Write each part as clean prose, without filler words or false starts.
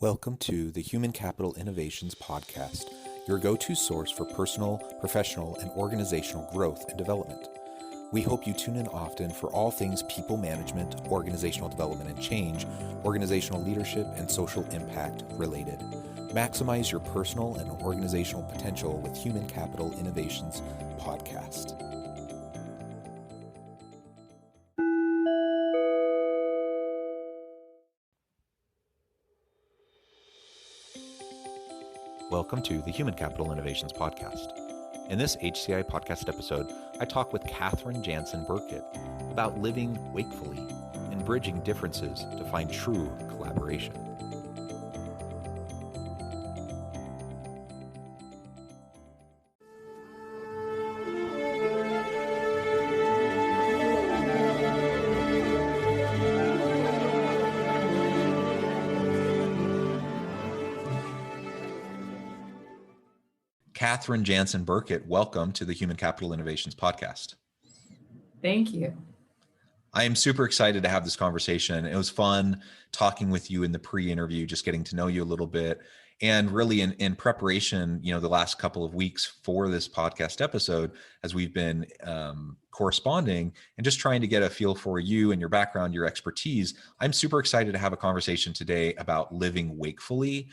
Welcome to the Human Capital Innovations Podcast, your go-to source for personal, professional, and organizational growth and development. We hope you tune in often for all things people management, organizational development and change, organizational leadership, and social impact related. Maximize your personal and organizational potential with Human Capital Innovations Podcast. Welcome to the Human Capital Innovations Podcast. In this HCI podcast episode, I talk with Catherine Jansen Burkett about living wakefully and bridging differences to find true collaboration. Catherine Jansen Burkett, welcome to the Human Capital Innovations Podcast. Thank you. I am super excited to have this conversation. It was fun talking with you in the pre-interview, just getting to know you a little bit. And really in preparation, the last couple of weeks for this podcast episode, as we've been corresponding and just trying to get a feel for you and your background, your expertise, I'm super excited to have a conversation today about living wakefully,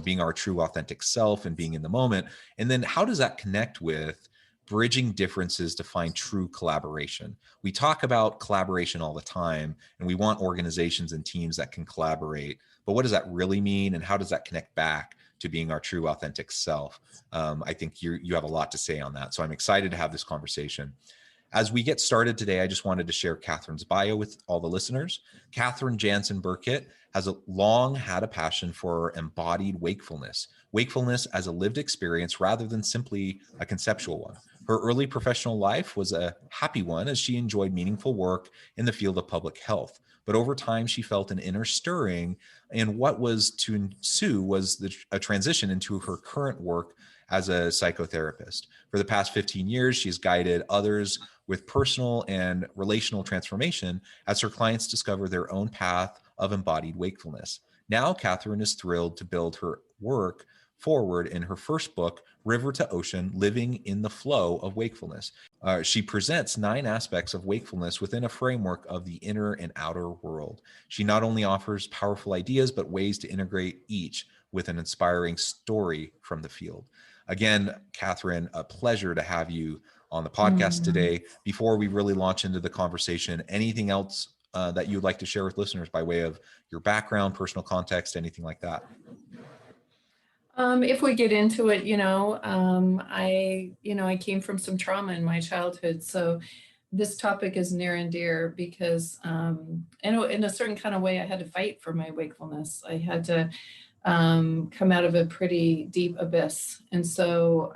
being our true authentic self and being in the moment. And then how does that connect with bridging differences to find true collaboration? We talk about collaboration all the time, and we want organizations and teams that can collaborate. But what does that really mean, and how does that connect back to being our true authentic self? I think you have a lot to say on that. So I'm excited to have this conversation. As we get started today, I just wanted to share Catherine's bio with all the listeners. Catherine Jansen Burkett has long had a passion for embodied wakefulness as a lived experience rather than simply a conceptual one. Her early professional life was a happy one as she enjoyed meaningful work in the field of public health. But over time, she felt an inner stirring, and what was to ensue was a transition into her current work as a psychotherapist. For the past 15 years, she's guided others with personal and relational transformation as her clients discover their own path of embodied wakefulness. Now, Catherine is thrilled to build her work forward in her first book, River to Ocean, Living in the Flow of Wakefulness. She presents 9 aspects of wakefulness within a framework of the inner and outer world. She not only offers powerful ideas, but ways to integrate each with an inspiring story from the field. Again, Catherine, a pleasure to have you on the podcast today. Before we really launch into the conversation, anything else that you'd like to share with listeners by way of your background, personal context, anything like that? If we get into it, I came from some trauma in my childhood. So this topic is near and dear because in a certain kind of way, I had to fight for my wakefulness. I had to come out of a pretty deep abyss. And so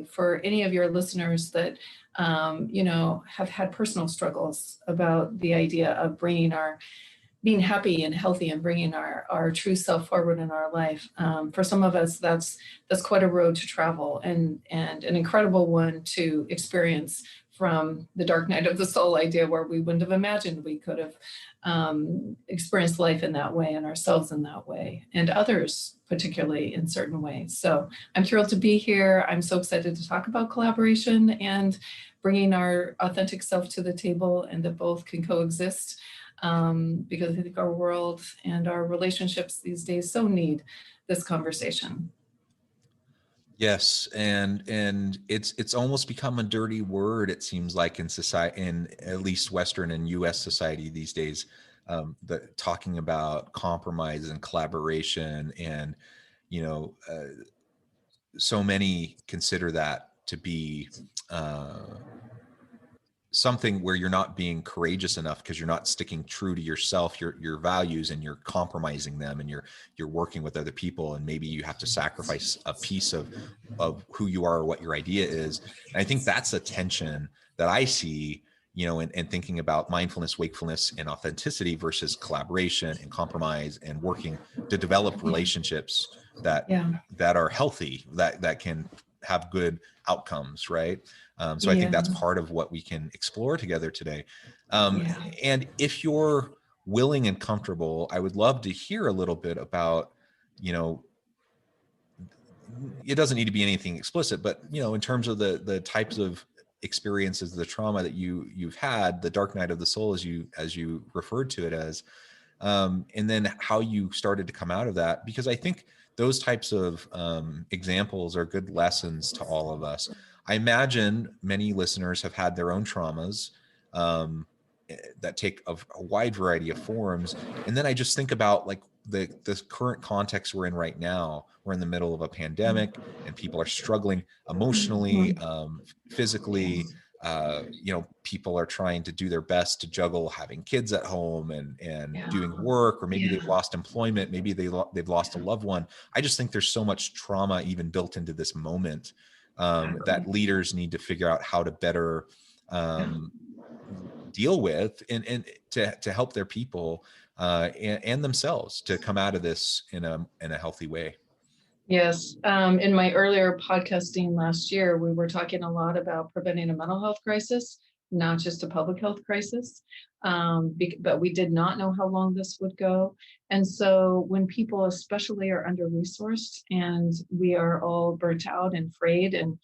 for any of your listeners that, have had personal struggles about the idea of being happy and healthy and bringing our true self forward in our life. For some of us, that's quite a road to travel and an incredible one to experience from the dark night of the soul idea where we wouldn't have imagined we could have experienced life in that way and ourselves in that way and others particularly in certain ways. So I'm thrilled to be here. I'm so excited to talk about collaboration and bringing our authentic self to the table and that both can coexist. Because I think our world and our relationships these days so need this conversation. Yes, and it's almost become a dirty word, it seems like, in society, in at least Western and U.S. society these days, talking about compromise and collaboration, and so many consider that to be something where you're not being courageous enough because you're not sticking true to yourself, your values, and you're compromising them, and you're working with other people, and maybe you have to sacrifice a piece of who you are or what your idea is. And I think that's a tension that I see, in thinking about mindfulness, wakefulness, and authenticity versus collaboration and compromise and working to develop relationships that are healthy, that can have good outcomes, right? So I think that's part of what we can explore together today. And if you're willing and comfortable, I would love to hear a little bit about you know, it doesn't need to be anything explicit, but, you know, in terms of the types of experiences, the trauma that you've had, the dark night of the soul, as you referred to it as, and then how you started to come out of that, because I think those types of examples are good lessons to all of us. I imagine many listeners have had their own traumas that take a wide variety of forms. And then I just think about like the current context we're in right now. We're in the middle of a pandemic and people are struggling emotionally, physically. You know, people are trying to do their best to juggle having kids at home and doing work, or maybe they've lost employment, maybe they've lost a loved one. I just think there's so much trauma even built into this moment that leaders need to figure out how to better deal with, and to help their people and themselves to come out of this in a healthy way. Yes. In my earlier podcasting last year, we were talking a lot about preventing a mental health crisis, not just a public health crisis. But we did not know how long this would go. And so when people especially are under-resourced and we are all burnt out and frayed, and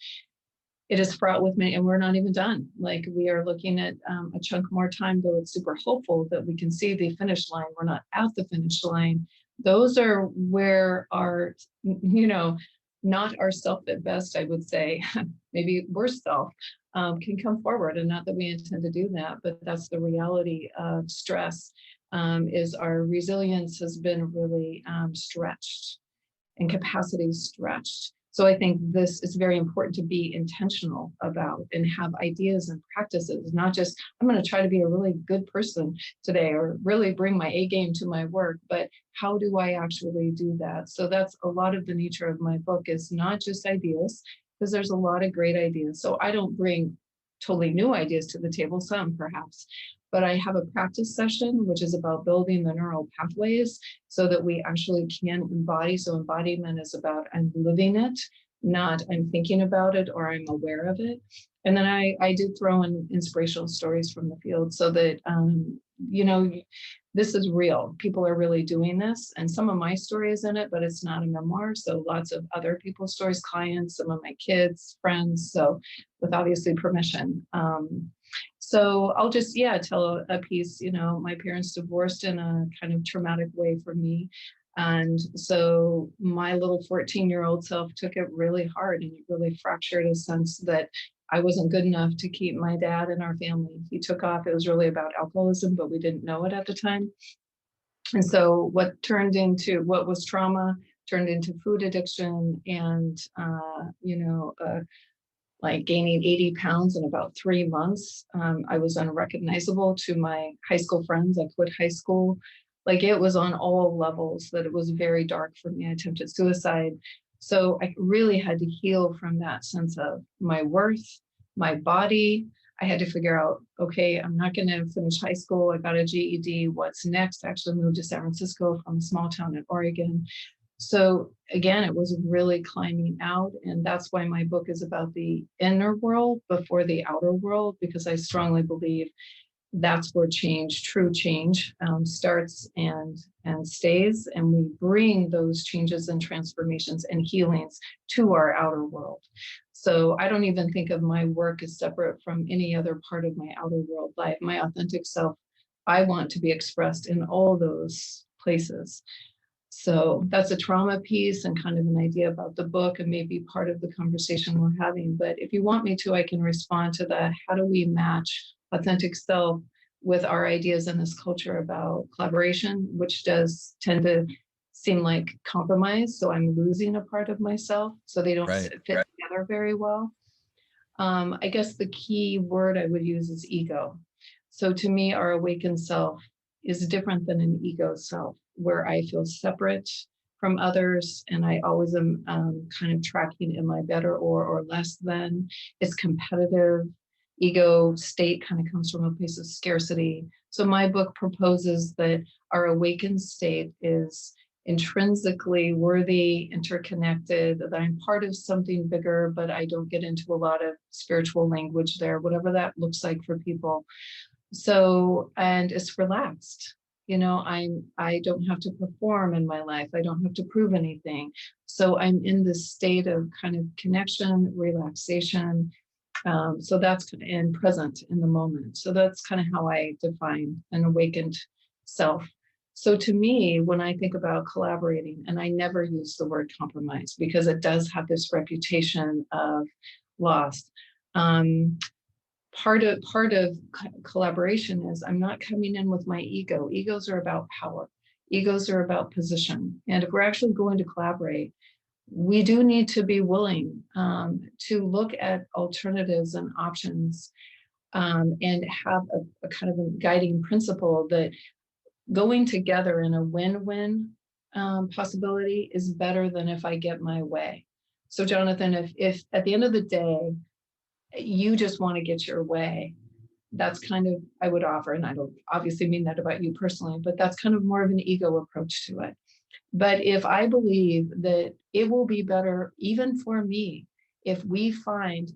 it is fraught with many, and we're not even done. Like, we are looking at a chunk more time, though it's super hopeful that we can see the finish line. We're not at the finish line. Those are where our, you know, not our self at best, I would say, maybe worse self, can come forward. And not that we intend to do that, but that's the reality of stress, is our resilience has been really stretched and capacity stretched. So I think this is very important to be intentional about and have ideas and practices, not just, I'm going to try to be a really good person today or really bring my A game to my work, but how do I actually do that? So that's a lot of the nature of my book, is not just ideas, because there's a lot of great ideas. So I don't bring totally new ideas to the table, some perhaps, but I have a practice session, which is about building the neural pathways so that we actually can embody. So embodiment is about, I'm living it, not I'm thinking about it or I'm aware of it. And then I do throw in inspirational stories from the field so that, you know, this is real. People are really doing this. And some of my story is in it, but it's not a memoir. So lots of other people's stories, clients, some of my kids, friends. So with obviously permission. So I'll just, tell a piece. You know, my parents divorced in a kind of traumatic way for me. And so my little 14-year-old self took it really hard, and it really fractured a sense that I wasn't good enough to keep my dad in our family. He took off. It was really about alcoholism, but we didn't know it at the time. And so what was trauma turned into food addiction and, like gaining 80 pounds in about 3 months. I was unrecognizable to my high school friends. I quit high school. Like, it was on all levels that it was very dark for me. I attempted suicide. So I really had to heal from that sense of my worth, my body. I had to figure out, okay, I'm not going to finish high school. I got a GED. What's next? I actually moved to San Francisco from a small town in Oregon. So again, it was really climbing out. And that's why my book is about the inner world before the outer world, because I strongly believe that's where true change starts and stays. And we bring those changes and transformations and healings to our outer world. So I don't even think of my work as separate from any other part of my outer world life. My authentic self, I want to be expressed in all those places. So that's a trauma piece and kind of an idea about the book, and maybe part of the conversation we're having. But if you want me to, I can respond to that. How do we match authentic self with our ideas in this culture about collaboration, which does tend to seem like compromise? So I'm losing a part of myself, so they don't fit together very well. I guess the key word I would use is ego. So to me, our awakened self is different than an ego self, where I feel separate from others, and I always am kind of tracking, am I better or less than? It's competitive. Ego state kind of comes from a place of scarcity. So my book proposes that our awakened state is intrinsically worthy, interconnected, that I'm part of something bigger, but I don't get into a lot of spiritual language there, whatever that looks like for people. So, and it's relaxed. I don't have to perform in my life. I don't have to prove anything. So I'm in this state of kind of connection, relaxation. So that's and present in the moment. So that's kind of how I define an awakened self. So to me, when I think about collaborating, and I never use the word compromise because it does have this reputation of loss. Um, part of collaboration is I'm not coming in with my ego. Egos are about power. Egos are about position. And if we're actually going to collaborate, we do need to be willing to look at alternatives and options, and have a kind of a guiding principle that going together in a win-win possibility is better than if I get my way. So Jonathan, if at the end of the day, you just want to get your way, that's kind of, I would offer, and I don't obviously mean that about you personally, but that's kind of more of an ego approach to it. But if I believe that it will be better, even for me, if we find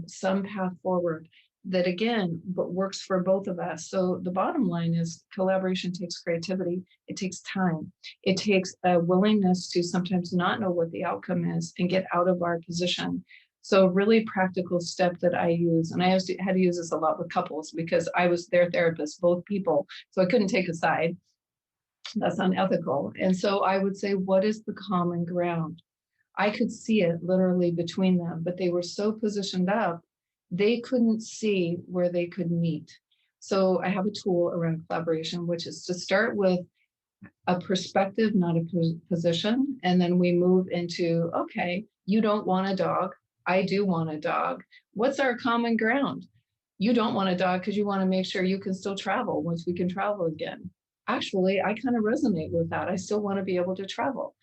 some path forward that, again, but works for both of us. So the bottom line is collaboration takes creativity. It takes time. It takes a willingness to sometimes not know what the outcome is and get out of our position. So a really practical step that I use, and I had to use this a lot with couples because I was their therapist, both people. So I couldn't take a side. That's unethical. And so I would say, what is the common ground? I could see it literally between them, but they were so positioned up, they couldn't see where they could meet. So I have a tool around collaboration, which is to start with a perspective, not a position. And then we move into, okay, you don't want a dog. I do want a dog. What's our common ground? You don't want a dog because you want to make sure you can still travel once we can travel again. Actually, I kind of resonate with that. I still want to be able to travel.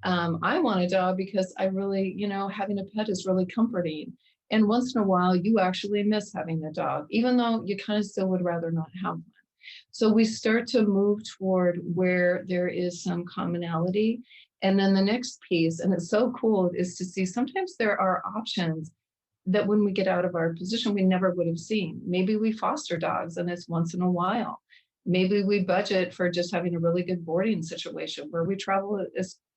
I want a dog because I really, having a pet is really comforting. And once in a while, you actually miss having a dog, even though you kind of still would rather not have one. So we start to move toward where there is some commonality. And then the next piece, and it's so cool, is to see sometimes there are options that when we get out of our position, we never would have seen. Maybe we foster dogs and it's once in a while. Maybe we budget for just having a really good boarding situation where we travel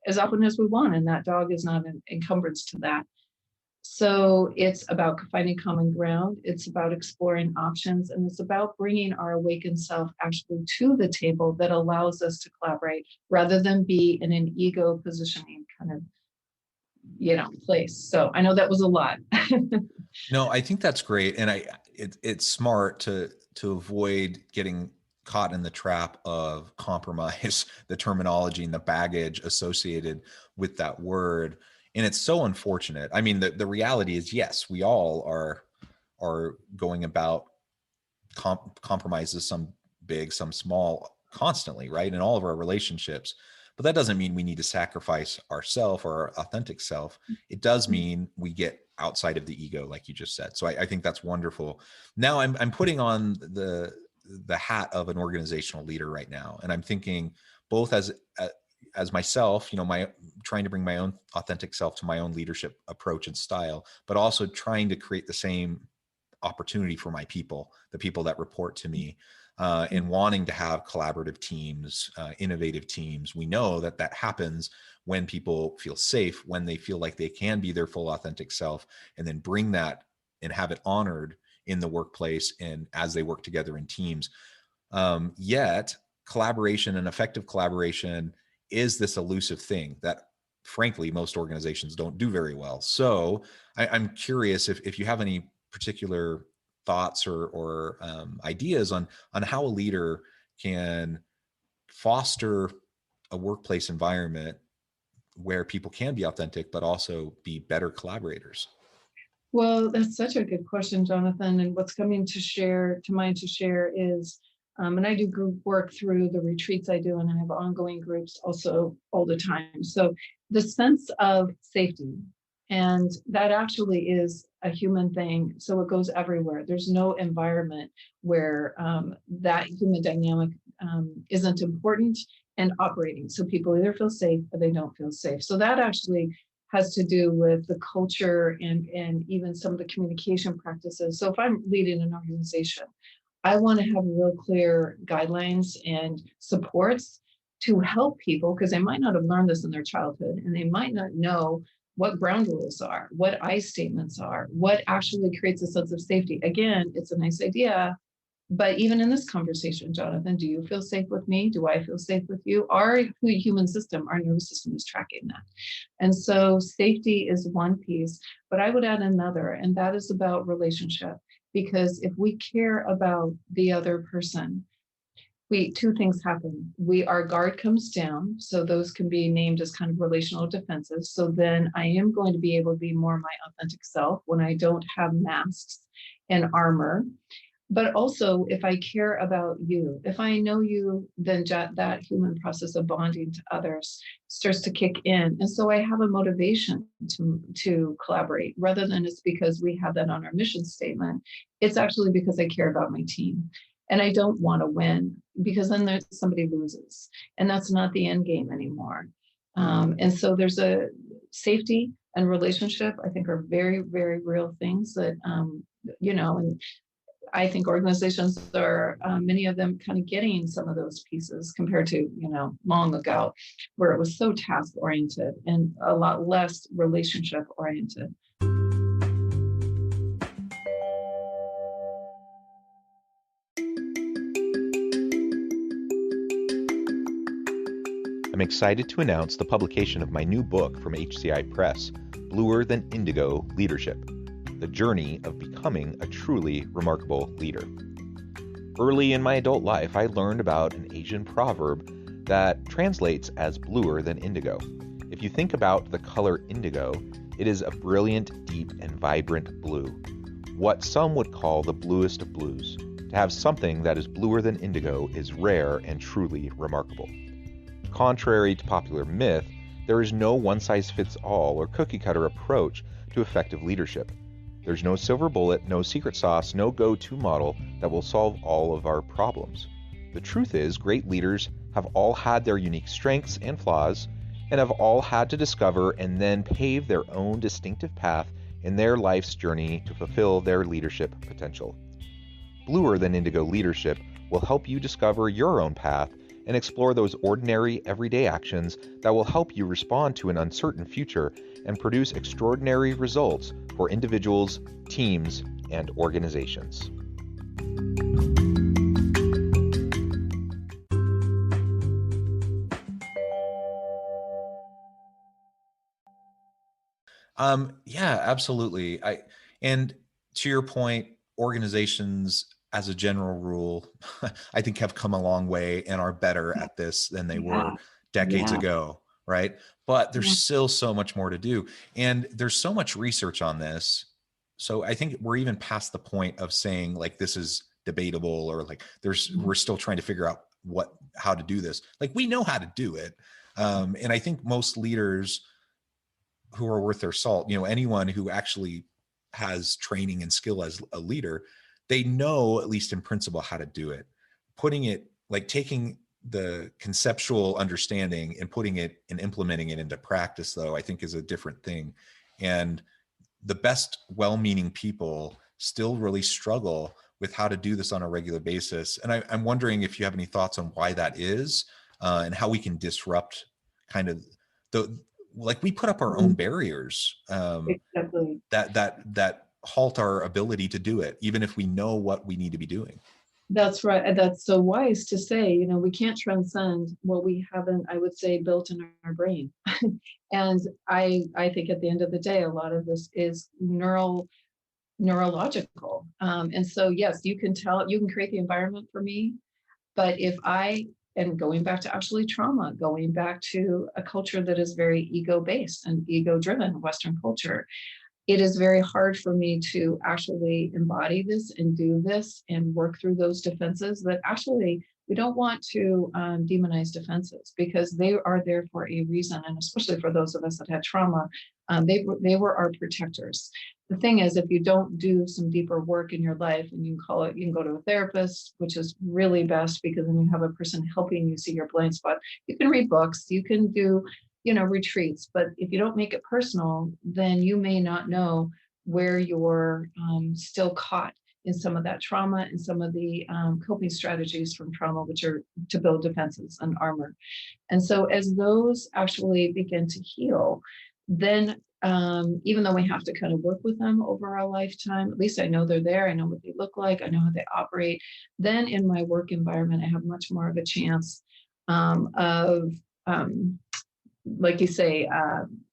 as often as we want, and that dog is not an encumbrance to that. So it's about finding common ground. It's about exploring options, and it's about bringing our awakened self actually to the table that allows us to collaborate rather than be in an ego positioning kind of, place. So I know that was a lot. No, I think that's great, and it's smart to avoid getting caught in the trap of compromise, the terminology and the baggage associated with that word. And it's so unfortunate. I mean, the reality is, yes, we all are going about compromises, some big, some small, constantly, right? In all of our relationships. But that doesn't mean we need to sacrifice ourself or our authentic self. It does mean we get outside of the ego, like you just said. So I think that's wonderful. Now I'm putting on the hat of an organizational leader right now, and I'm thinking both as myself, my trying to bring my own authentic self to my own leadership approach and style, but also trying to create the same opportunity for my people, the people that report to me, and wanting to have collaborative teams, innovative teams. We know that happens when people feel safe, when they feel like they can be their full authentic self, and then bring that and have it honored in the workplace and as they work together in teams. Yet collaboration and effective collaboration is this elusive thing that frankly most organizations don't do very well. So I'm curious if you have any particular thoughts or ideas on how a leader can foster a workplace environment where people can be authentic but also be better collaborators. Well, that's such a good question, Jonathan. And what's coming to mind to share is, and I do group work through the retreats I do, and I have ongoing groups also all the time. So the sense of safety, and that actually is a human thing. So it goes everywhere. There's no environment where that human dynamic isn't important and operating. So people either feel safe or they don't feel safe. So that actually has to do with the culture and even some of the communication practices. So if I'm leading an organization, I want to have real clear guidelines and supports to help people because they might not have learned this in their childhood and they might not know what ground rules are, what I statements are, what actually creates a sense of safety. Again, it's a nice idea, but even in this conversation, Jonathan, do you feel safe with me? Do I feel safe with you? Our human system, our nervous system is tracking that. And so safety is one piece, but I would add another, and that is about relationship. Because if we care about the other person, two things happen. Our guard comes down. So those can be named as kind of relational defenses. So then I am going to be able to be more my authentic self when I don't have masks and armor. But also, if I care about you, if I know you, then that human process of bonding to others starts to kick in. And so I have a motivation to collaborate rather than it's because we have that on our mission statement. It's actually because I care about my team. And I don't want to win because then somebody loses. And that's not the end game anymore. And so there's a safety and relationship, I think, are very, very real things that, and I think organizations are, many of them kind of getting some of those pieces compared to, long ago, where it was so task oriented and a lot less relationship oriented. I'm excited to announce the publication of my new book from HCI Press, Bluer Than Indigo Leadership: The Journey of Becoming a Truly Remarkable Leader. Early in my adult life, I learned about an Asian proverb that translates as bluer than indigo. If you think about the color indigo, it is a brilliant, deep, and vibrant blue, what some would call the bluest of blues. To have something that is bluer than indigo is rare and truly remarkable. Contrary to popular myth, there is no one-size-fits-all or cookie-cutter approach to effective leadership. There's no silver bullet, no secret sauce, no go-to model that will solve all of our problems. The truth is, great leaders have all had their unique strengths and flaws, and have all had to discover and then pave their own distinctive path in their life's journey to fulfill their leadership potential. Bluer Than Indigo Leadership will help you discover your own path and explore those ordinary, everyday actions that will help you respond to an uncertain future and produce extraordinary results for individuals, teams, and organizations. Yeah, absolutely. And to your point, organizations as a general rule, I think have come a long way and are better at this than they were decades ago, right? But there's still so much more to do. And there's so much research on this. So I think we're even past the point of saying like this is debatable or like we're still trying to figure out how to do this. Like we know how to do it. And I think most leaders who are worth their salt, anyone who actually has training and skill as a leader, they know, at least in principle, how to do it. Putting it, like taking the conceptual understanding and putting it and implementing it into practice, though, I think is a different thing. And the best well-meaning people still really struggle with how to do this on a regular basis. And I'm wondering if you have any thoughts on why that is, and how we can disrupt kind of like we put up our own barriers Exactly. that halt our ability to do it, even if we know what we need to be doing. That's right. And that's so wise to say, we can't transcend what we haven't, I would say, built in our brain. And I think at the end of the day, a lot of this is neurological. And so, yes, you can create the environment for me. But and going back to actually trauma, going back to a culture that is very ego-based and ego-driven, Western culture, it is very hard for me to actually embody this and do this and work through those defenses that actually we don't want to demonize defenses because they are there for a reason. And especially for those of us that had trauma, they were our protectors. The thing is, if you don't do some deeper work in your life, and you can go to a therapist, which is really best because then you have a person helping you see your blind spot. You can read books, you can do retreats, but if you don't make it personal, then you may not know where you're still caught in some of that trauma and some of the coping strategies from trauma, which are to build defenses and armor. And so as those actually begin to heal, then even though we have to kind of work with them over our lifetime, at least I know they're there, I know what they look like, I know how they operate. Then in my work environment, I have much more of a chance of, like you say,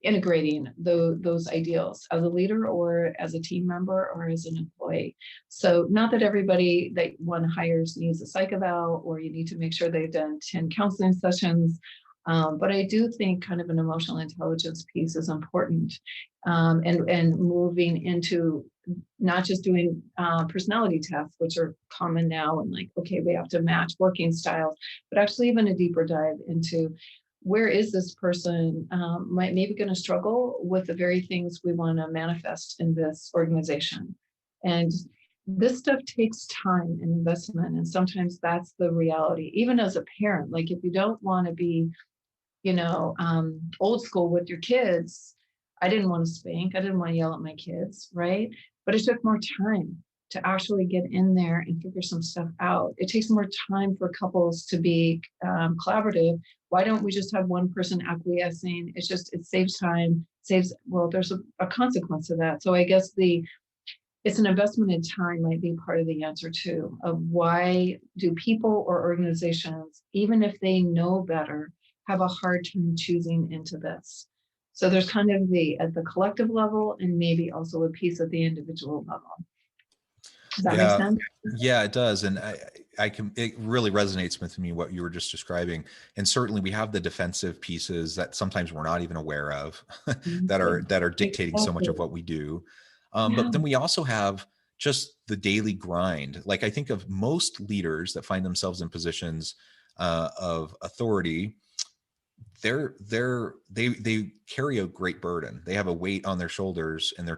integrating those ideals as a leader or as a team member or as an employee. So not that everybody that one hires needs a psych eval, or you need to make sure they've done 10 counseling sessions. But I do think kind of an emotional intelligence piece is important, and moving into not just doing personality tests, which are common now, and like, okay, we have to match working styles, but actually even a deeper dive into where is this person maybe going to struggle with the very things we want to manifest in this organization. And this stuff takes time and investment. And sometimes that's the reality, even as a parent. Like if you don't want to be, old school with your kids, I didn't want to spank, I didn't want to yell at my kids, right? But it took more time to actually get in there and figure some stuff out. It takes more time for couples to be collaborative. Why don't we just have one person acquiescing? It saves time, there's a consequence to that. So I guess it's an investment in time might be part of the answer too, of why do people or organizations, even if they know better, have a hard time choosing into this. So there's kind of at the collective level and maybe also a piece at the individual level. Does that make sense? Yeah, it does. And it really resonates with me, what you were just describing. And certainly we have the defensive pieces that sometimes we're not even aware of that are dictating so much of what we do. But then we also have just the daily grind. Like I think of most leaders that find themselves in positions of authority, they carry a great burden. They have a weight on their shoulders, and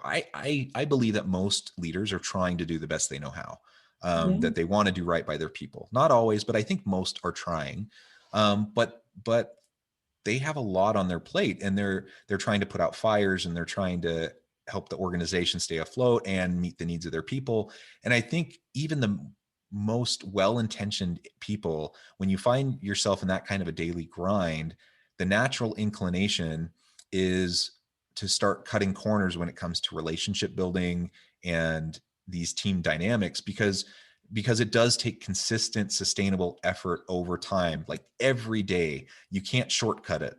I believe that most leaders are trying to do the best they know how, that they want to do right by their people. Not always, but I think most are trying. But they have a lot on their plate, and they're trying to put out fires, and they're trying to help the organization stay afloat and meet the needs of their people. And I think even the most well-intentioned people, when you find yourself in that kind of a daily grind, the natural inclination is to start cutting corners when it comes to relationship building and these team dynamics, because it does take consistent, sustainable effort over time. Like every day, you can't shortcut it.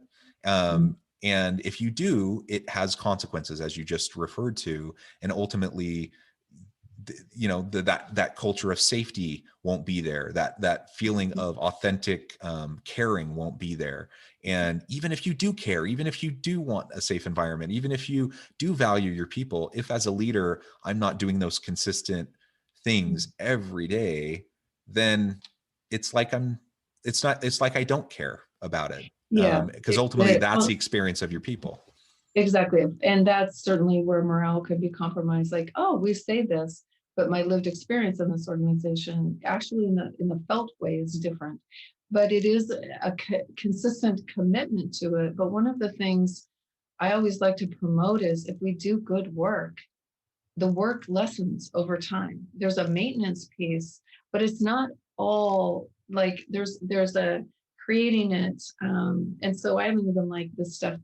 And if you do, it has consequences, as you just referred to, and ultimately, that culture of safety won't be there. That feeling of authentic caring won't be there. And even if you do care, even if you do want a safe environment, even if you do value your people, if as a leader I'm not doing those consistent things every day, then it's like I don't care about it. Because ultimately that's the experience of your people. Exactly. And that's certainly where morale could be compromised. Like, oh, we say this, but my lived experience in this organization actually in the felt way is different. But it is a consistent commitment to it. But one of the things I always like to promote is if we do good work, the work lessens over time. There's a maintenance piece, but it's not all like there's a creating it. And so I don't even like this stuff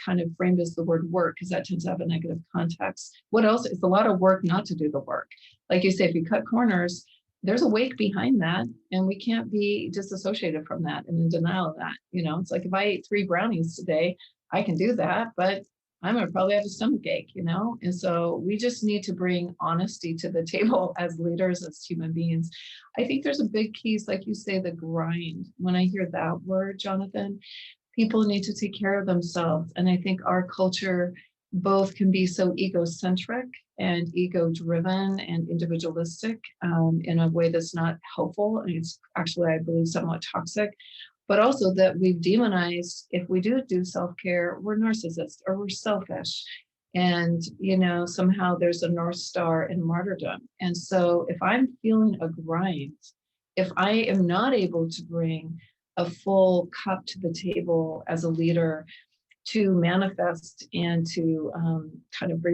kind of framed as the word work, because that tends to have a negative context. What else? It's a lot of work not to do the work. Like you say, if you cut corners, there's a wake behind that, and we can't be disassociated from that and in denial of that. It's like if I ate 3 brownies today, I can do that, but I'm going to probably have a stomach ache, And so we just need to bring honesty to the table as leaders, as human beings. I think there's a big piece, like you say, the grind. When I hear that word, Jonathan, people need to take care of themselves. And I think our culture both can be so egocentric and ego-driven and individualistic in a way that's not helpful. And it's actually, I believe, somewhat toxic. But also that we've demonized, if we do self-care, we're narcissists or we're selfish. And, somehow there's a North Star in martyrdom. And so if I'm feeling a grind, if I am not able to bring a full cup to the table as a leader to manifest and to kind of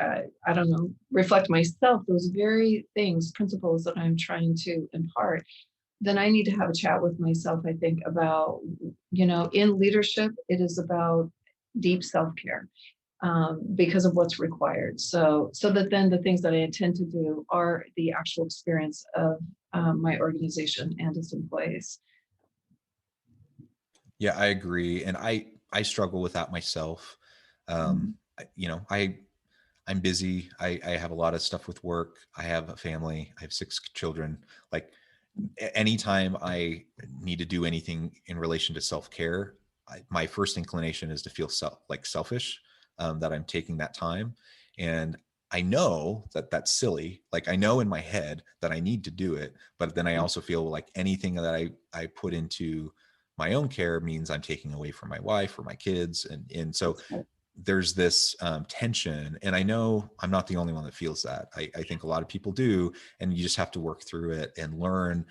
I don't know, reflect myself, those very things, principles that I'm trying to impart, then I need to have a chat with myself, I think, about, in leadership, it is about deep self-care, because of what's required. So that then the things that I intend to do are the actual experience of my organization and its employees. Yeah, I agree. And I struggle with that myself. Mhm. I'm busy. I have a lot of stuff with work. I have a family. I have 6 children. Like anytime I need to do anything in relation to self-care, my first inclination is to feel selfish, that I'm taking that time. And I know that that's silly. Like I know in my head that I need to do it, but then I also feel like anything that I put into my own care means I'm taking away from my wife or my kids. And so That's right. there's this tension, and I know I'm not the only one that feels that. I think a lot of people do, and you just have to work through it and learn,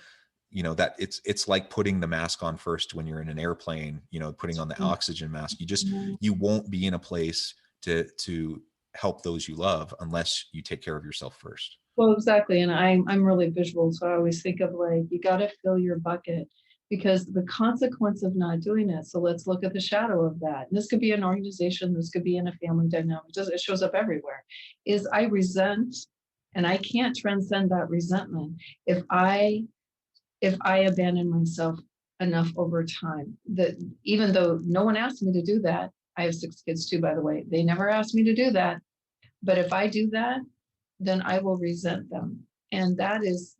that it's like putting the mask on first when you're in an airplane, putting on the oxygen mask. You won't be in a place to help those you love unless you take care of yourself first. Well, exactly. And I'm really visual. So I always think of like, you got to fill your bucket because the consequence of not doing it. So let's look at the shadow of that. And this could be an organization, this could be in a family dynamic. It shows up everywhere. Is I resent, and I can't transcend that resentment if I abandon myself enough over time. That even though no one asked me to do that, I have 6 kids too, by the way. They never asked me to do that. But if I do that, then I will resent them. And that is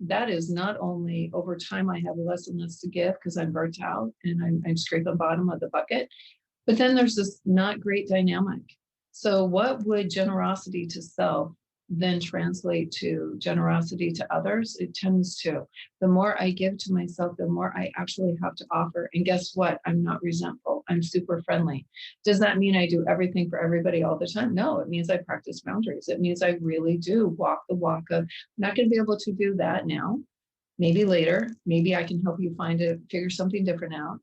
not only over time, I have less and less to give because I'm burnt out and I'm scraping the bottom of the bucket. But then there's this not great dynamic. So what would generosity to self then translate to generosity to others? It tends to. The more I give to myself, the more I actually have to offer. And guess what? I'm not resentful. I'm super friendly. Does that mean I do everything for everybody all the time? No, it means I practice boundaries. It means I really do walk the walk of, I'm not going to be able to do that now. Maybe later. Maybe I can help you figure something different out.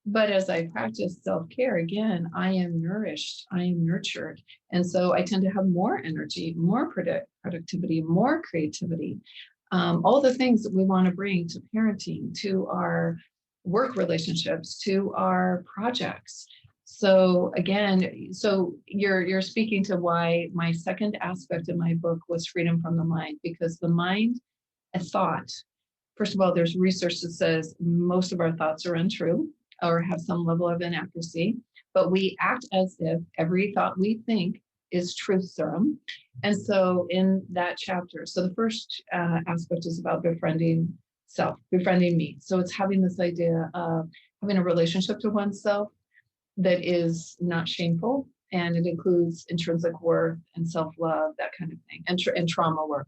But as I practice self-care, again, I am nourished, I am nurtured. And so I tend to have more energy, more productivity, more creativity, all the things that we want to bring to parenting, to our work relationships, to our projects. So again, so you're speaking to why my second aspect of my book was freedom from the mind, because the mind, a thought, first of all, there's research that says most of our thoughts are untrue or have some level of inaccuracy, but we act as if every thought we think is truth serum. And so in that chapter, so the first aspect is about befriending self, befriending me. So it's having this idea of having a relationship to oneself that is not shameful, and it includes intrinsic worth and self-love, that kind of thing, and trauma work.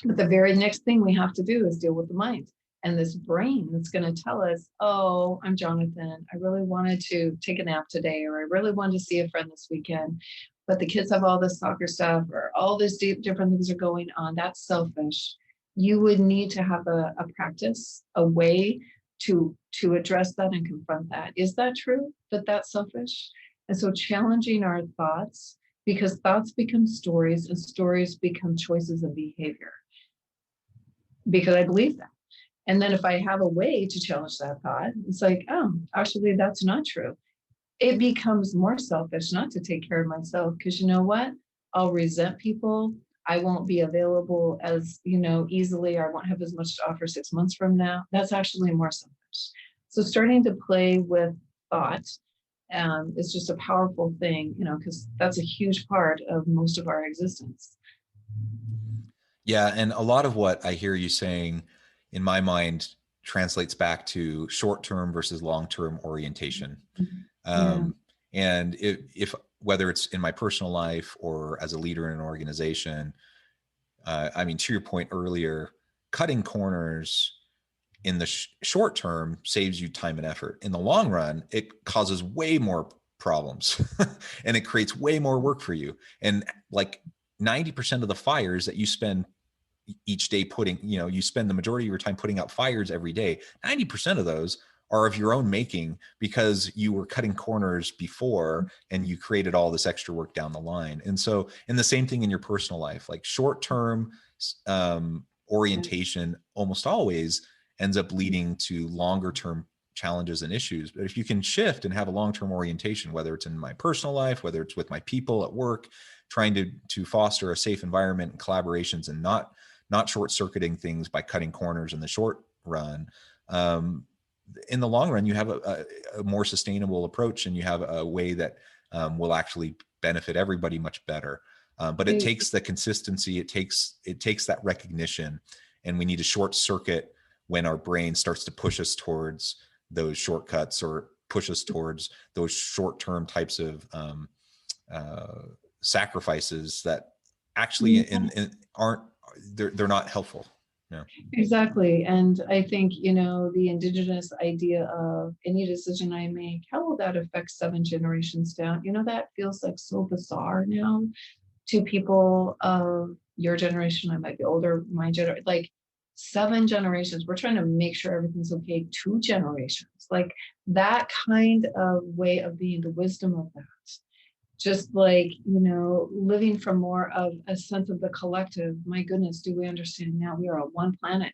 But the very next thing we have to do is deal with the mind and this brain that's going to tell us, oh, I'm Jonathan. I really wanted to take a nap today, or I really wanted to see a friend this weekend, but the kids have all this soccer stuff, or all these different things are going on. That's selfish. You would need to have a practice, a way to address that and confront that. Is that true, that that's selfish? And so challenging our thoughts, because thoughts become stories and stories become choices of behavior, because I believe that. And then if I have a way to challenge that thought, it's like, oh, actually, that's not true. It becomes more selfish not to take care of myself, because you know what? I'll resent people. I won't be available as, easily. I won't have as much to offer 6 months from now. That's actually more selfish. So starting to play with thought is just a powerful thing, because that's a huge part of most of our existence. Yeah, and a lot of what I hear you saying in my mind translates back to short-term versus long-term orientation. Yeah. And if whether it's in my personal life or as a leader in an organization, I mean, to your point earlier, cutting corners in the short term saves you time and effort. In the long run, it causes way more problems and it creates way more work for you. And like 90% of the fires that you spend each day you spend the majority of your time putting out fires every day. 90% of those are of your own making because you were cutting corners before and you created all this extra work down the line. And so, and the same thing in your personal life, like short-term orientation almost always ends up leading to longer-term challenges and issues. But if you can shift and have a long-term orientation, whether it's in my personal life, whether it's with my people at work, trying to foster a safe environment and collaborations, and not short-circuiting things by cutting corners in the short run, in the long run, you have a more sustainable approach, and you have a way that will actually benefit everybody much better. But it takes the consistency, it takes that recognition, and we need to short circuit when our brain starts to push us towards those shortcuts or push us towards those short-term types of sacrifices that actually they're not helpful. Yeah. Exactly. And I think, the indigenous idea of any decision I make, how will that affect 7 generations down? That feels like so bizarre now to people of your generation. I might be older, my generation, like 7 generations. We're trying to make sure everything's okay 2 generations. Like that kind of way of being, the wisdom of that. Just like, living from more of a sense of the collective. My goodness, do we understand now we are on one planet?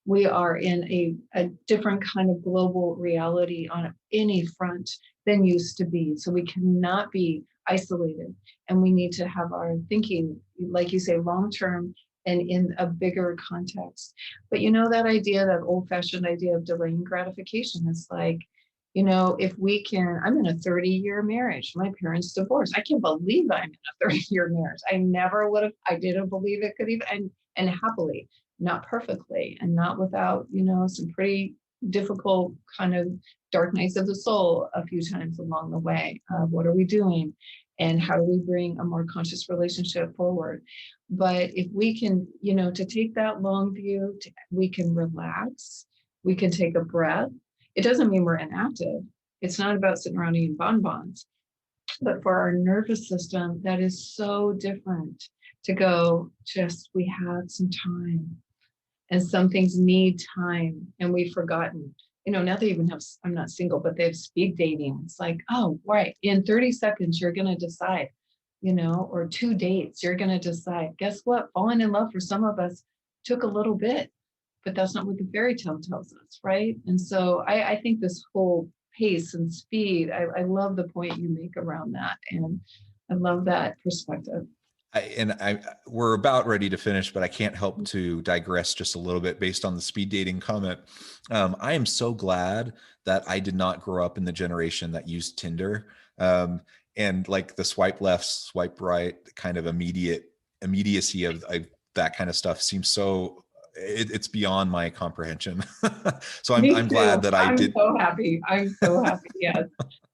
We are in a different kind of global reality on any front than used to be. So we cannot be isolated, and we need to have our thinking, like you say, long-term and in a bigger context. But that idea, that old-fashioned idea of delaying gratification, is like, if we can, I'm in a 30-year marriage. My parents divorced. I can't believe I'm in a 30-year marriage. I never would have, I didn't believe it could even, and happily, not perfectly, and not without, some pretty difficult kind of dark nights of the soul a few times along the way. What are we doing? And how do we bring a more conscious relationship forward? But if we can, to take that long view, we can relax, we can take a breath. It doesn't mean we're inactive. It's not about sitting around eating bonbons. But for our nervous system, that is so different to go, we had some time. And some things need time, and we've forgotten. Now they even have, I'm not single, but they have speed dating. It's like, oh, right. In 30 seconds, you're going to decide, or 2 dates, you're going to decide. Guess what? Falling in love for some of us took a little bit. But that's not what the fairy tale tells us, right? And so I think this whole pace and speed, I love the point you make around that. And I love that perspective. We're about ready to finish, but I can't help to digress just a little bit based on the speed dating comment. I am so glad that I did not grow up in the generation that used Tinder. And like the swipe left, swipe right kind of immediacy of that kind of stuff seems so, it's beyond my comprehension. So I'm glad that I did. I'm so happy. Yes.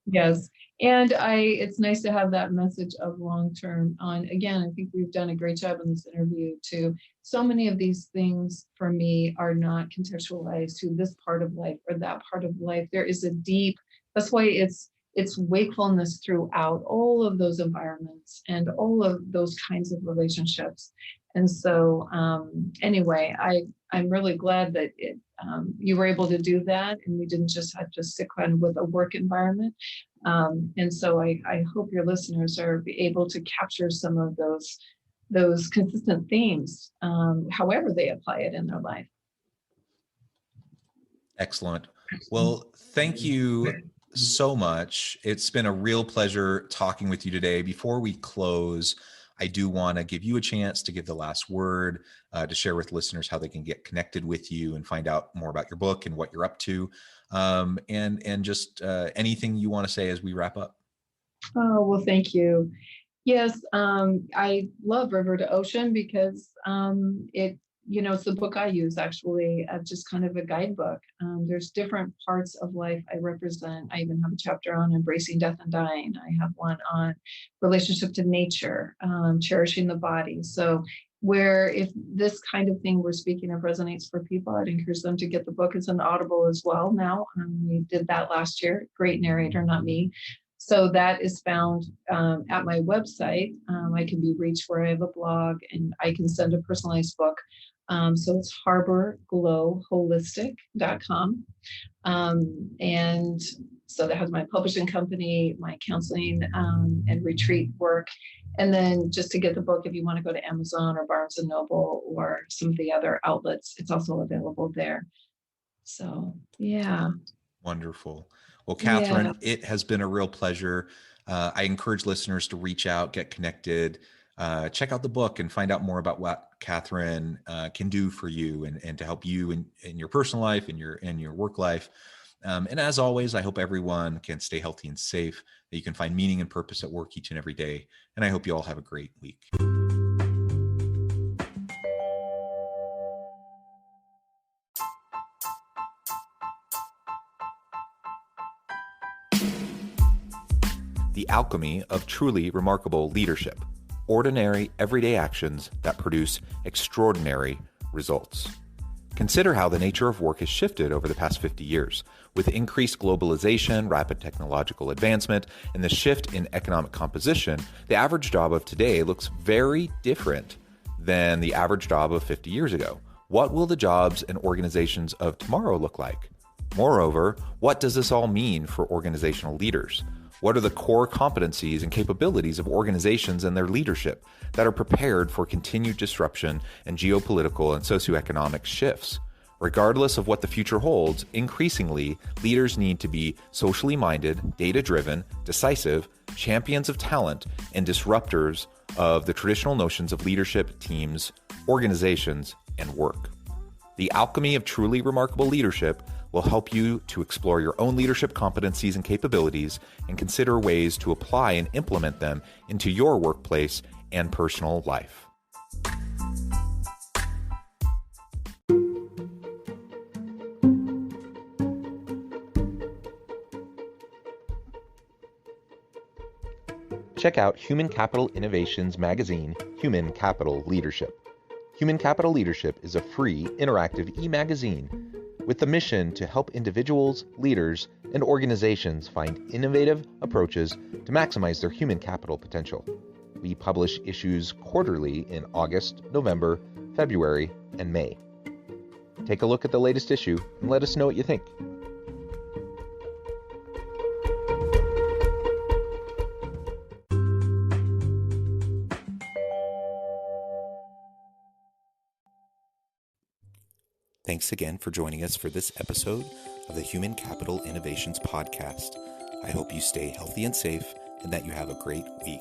Yes. And it's nice to have that message of long-term on. Again, I think we've done a great job in this interview too. So many of these things for me are not contextualized to this part of life or that part of life. There is a deep, that's why it's wakefulness throughout all of those environments and all of those kinds of relationships. And so anyway, I'm really glad that you were able to do that, and we didn't just have to stick on with a work environment. And so I hope your listeners are able to capture some of those consistent themes, however they apply it in their life. Excellent. Well, thank you so much. It's been a real pleasure talking with you today. Before we close, I do want to give you a chance to give the last word, to share with listeners how they can get connected with you and find out more about your book and what you're up to, and just anything you want to say as we wrap up. Oh, well, thank you. Yes, I love River to Ocean because it's the book I use actually, just kind of a guidebook. There's different parts of life I represent. I even have a chapter on embracing death and dying. I have one on relationship to nature, cherishing the body. So where if this kind of thing we're speaking of resonates for people, I'd encourage them to get the book. It's an Audible as well now. We did that last year. Great narrator, not me. So that is found at my website. I can be reached where I have a blog, and I can send a personalized book So it's harborglowholistic.com. And so that has my publishing company, my counseling and retreat work. And then just to get the book, if you want to go to Amazon or Barnes and Noble or some of the other outlets, it's also available there. So, yeah. Wonderful. Well, Catherine, Yeah. it has been a real pleasure. I encourage listeners to reach out, get connected, check out the book and find out more about what Catherine can do for you and to help you in your personal life, in your work life. And as always, I hope everyone can stay healthy and safe, that you can find meaning and purpose at work each and every day. And I hope you all have a great week. The alchemy of truly remarkable leadership. Ordinary, everyday actions that produce extraordinary results. Consider how the nature of work has shifted over the past 50 years. With increased globalization, rapid technological advancement, and the shift in economic composition, the average job of today looks very different than the average job of 50 years ago. What will the jobs and organizations of tomorrow look like? Moreover, what does this all mean for organizational leaders? What are the core competencies and capabilities of organizations and their leadership that are prepared for continued disruption and geopolitical and socioeconomic shifts? Regardless of what the future holds, increasingly, leaders need to be socially minded, data-driven, decisive, champions of talent, and disruptors of the traditional notions of leadership, teams, organizations, and work. The alchemy of truly remarkable leadership will help you to explore your own leadership competencies and capabilities and consider ways to apply and implement them into your workplace and personal life. Check out Human Capital Innovations magazine, Human Capital Leadership. Human Capital Leadership is a free, interactive e-magazine with the mission to help individuals, leaders, and organizations find innovative approaches to maximize their human capital potential. We publish issues quarterly in August, November, February, and May. Take a look at the latest issue and let us know what you think. Thanks again for joining us for this episode of the Human Capital Innovations Podcast. I hope you stay healthy and safe and that you have a great week.